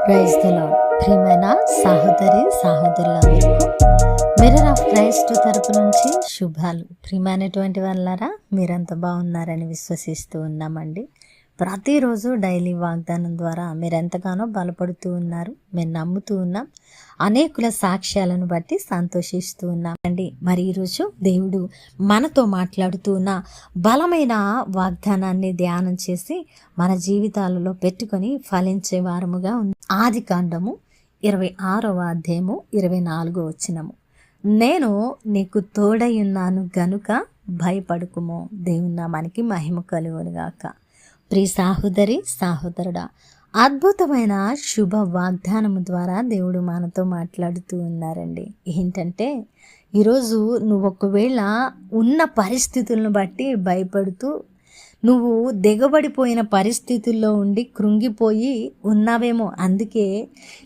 Praise the lord. ప్రియమైన సహోదరులందరికీ mirror of Christ తరపు నుంచి శుభాలు. ప్రియమైనటువంటి వాళ్ళారా, మీరంతా బాగున్నారని విశ్వసిస్తూ ఉన్నామండి. ప్రతిరోజు డైలీ వాగ్దానం ద్వారా మీరు ఎంతగానో బలపడుతూ ఉన్నారు, మేము నమ్ముతూ ఉన్నాం. అనేకుల సాక్ష్యాలను బట్టి సంతోషిస్తూ ఉన్నామండి. మరి ఈరోజు దేవుడు మనతో మాట్లాడుతూ ఉన్న బలమైన వాగ్దానాన్ని ధ్యానం చేసి మన జీవితాలలో పెట్టుకొని ఫలించే వారముగా ఉంది. ఆదికాండము 26వ అధ్యాయము 24వ వచనము. నేను నీకు తోడయున్నాను గనుక భయపడుకుము. దేవుని నామానికి మహిమ కలుగునుగాక. ప్రియ సహోదరుడా, అద్భుతమైన శుభ వాగ్దానము ద్వారా దేవుడు మనతో మాట్లాడుతూ ఉన్నారండి. ఏంటంటే, ఈరోజు నువ్వు ఒకవేళ ఉన్న పరిస్థితులను బట్టి భయపడుతూ నువ్వు దిగబడిపోయిన పరిస్థితుల్లో ఉండి కృంగిపోయి ఉన్నావేమో. అందుకే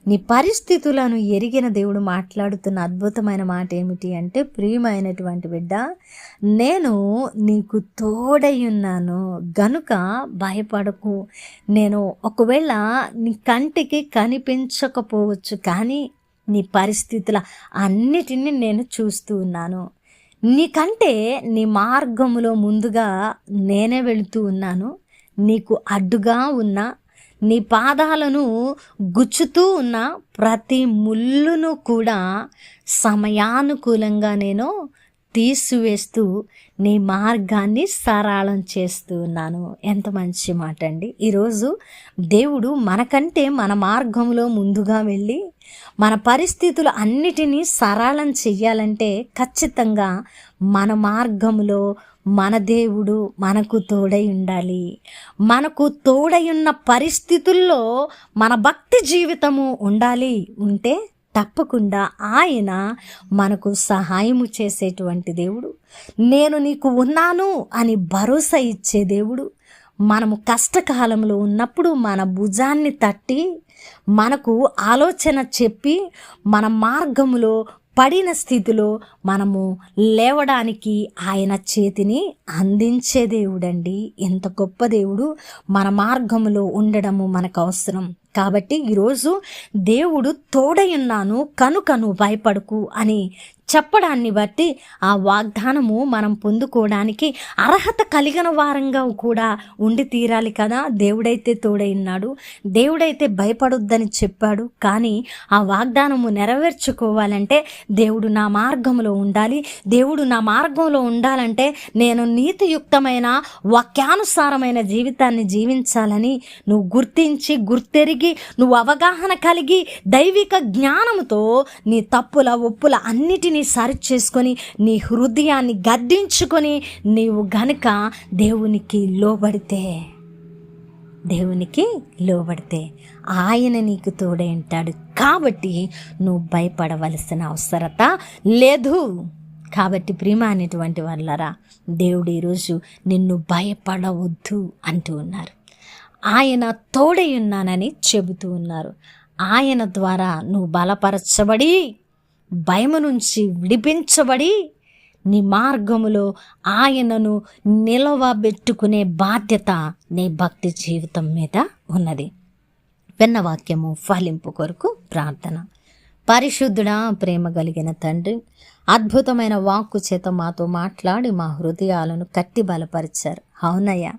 నీ పరిస్థితులను ఎరిగిన దేవుడు మాట్లాడుతున్న అద్భుతమైన మాట ఏమిటి అంటే, ప్రియమైనటువంటి బిడ్డ, నేను నీకు తోడయ్యున్నాను గనుక భయపడకు. నేను ఒకవేళ నీ కంటికి కనిపించకపోవచ్చు, కానీ నీ పరిస్థితుల అన్నిటినీ నేను చూస్తూ ఉన్నాను. నీకంటే నీ మార్గములో ముందుగా నేనే వెళుతూ ఉన్నాను. నీకు అడ్డుగా ఉన్న నీ పాదాలను గుచ్చుతూ ఉన్న ప్రతి ముళ్ళును కూడా సమయానుకూలంగా నేను తీసివేస్తూ నీ మార్గాన్ని సరళం చేస్తూ ఉన్నాను. ఎంత మంచి మాట అండి. ఈరోజు దేవుడు మనకంటే మన మార్గంలో ముందుగా వెళ్ళి మన పరిస్థితులు అన్నిటినీ సరళం చెయ్యాలంటే ఖచ్చితంగా మన మార్గంలో మన దేవుడు మనకు తోడై ఉండాలి. మనకు తోడై ఉన్న పరిస్థితుల్లో మన భక్తి జీవితము ఉండాలి. ఉంటే తప్పకుండా ఆయన మనకు సహాయము చేసేటువంటి దేవుడు. నేను నీకు ఉన్నాను అని భరోసా ఇచ్చే దేవుడు. మనము కష్టకాలంలో ఉన్నప్పుడు మన భుజాన్ని తట్టి మనకు ఆలోచన చెప్పి మన మార్గములో పడిన స్థితిలో మనము లేవడానికి ఆయన చేతిని అందించే దేవుడండి. ఎంత గొప్ప దేవుడు. మన మార్గములో ఉండడము మనకు అవసరం. కాబట్టి ఈరోజు దేవుడు తోడయున్నాను కనుక నువ్వు భయపడకు అని చెప్పడాన్ని బట్టి ఆ వాగ్దానము మనం పొందుకోవడానికి అర్హత కలిగిన వారంగా కూడా ఉండి తీరాలి కదా. దేవుడైతే తోడైనాడు, దేవుడైతే భయపడొద్దని చెప్పాడు. కానీ ఆ వాగ్దానము నెరవేర్చుకోవాలంటే దేవుడు నా మార్గంలో ఉండాలి. దేవుడు నా మార్గంలో ఉండాలంటే నేను నీతియుక్తమైన వాక్యానుసారమైన జీవితాన్ని జీవించాలని నువ్వు గుర్తించి గుర్తెరిగి నువ్వు అవగాహన కలిగి దైవిక జ్ఞానముతో నీ తప్పుల ఒప్పుల అన్నిటినీ సరి చేసుకొని నీ హృదయాన్ని గద్దించుకొని నీవు గనుక దేవునికి లోబడితే ఆయన నీకు తోడై ఉంటాడు. కాబట్టి నువ్వు భయపడవలసిన అవసరత లేదు. కాబట్టి ప్రియమ అనేటువంటి వాళ్ళరా, దేవుడు ఈరోజు నిన్ను భయపడవద్దు అంటూ ఉన్నారు. ఆయన తోడై ఉన్నానని చెబుతూ ఉన్నారు. ఆయన ద్వారా నువ్వు బలపరచబడి భయము నుంచి విడిపించబడి నీ మార్గములో ఆయనను నిలవబెట్టుకునే బాధ్యత నీ భక్తి జీవితం మీద ఉన్నది. విన్న వాక్యము ఫలింపు కొరకు ప్రార్థన. పరిశుద్ధుడా, ప్రేమ కలిగిన తండ్రి, అద్భుతమైన వాక్కు చేత మాతో మాట్లాడి మా హృదయాలను కట్టి బలపరిచారు. అవునయ్యా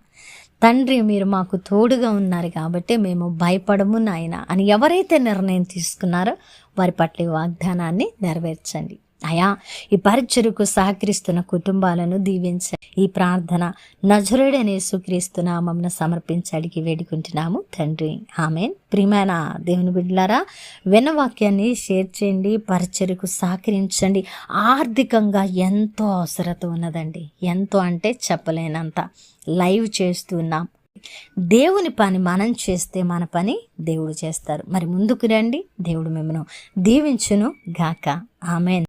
తండ్రి, మీరు మాకు తోడుగా ఉన్నారు కాబట్టి మేము భయపడము నాయన అని ఎవరైతే నిర్ణయం తీసుకున్నారో వారి పట్ల వాగ్దానాన్ని నెరవేర్చండి అయా. ఈ పరిచర్యకు సహకరిస్తున్న కుటుంబాలను దీవించండి. ఈ ప్రార్థన నజరేయుడైన యేసుక్రీస్తు నామమున సమర్పించి అడిగి వేడుకుంటున్నాము తండ్రి, ఆమేన్. ప్రియమైన దేవుని బిడ్డలారా, విన్న వాక్యాన్ని షేర్ చేయండి, పరిచర్యకు సహకరించండి. ఆర్థికంగా ఎంతో అవసరత ఉన్నదండి. ఎంతో అంటే చెప్పలేనంత. లైవ్ చేస్తున్నాం. దేవుని పని మనం చేస్తే మన పని దేవుడు చేస్తారు. మరి ముందుకు రండి. దేవుడు మిమ్మల్ని దీవించును గాక. ఆమేన్.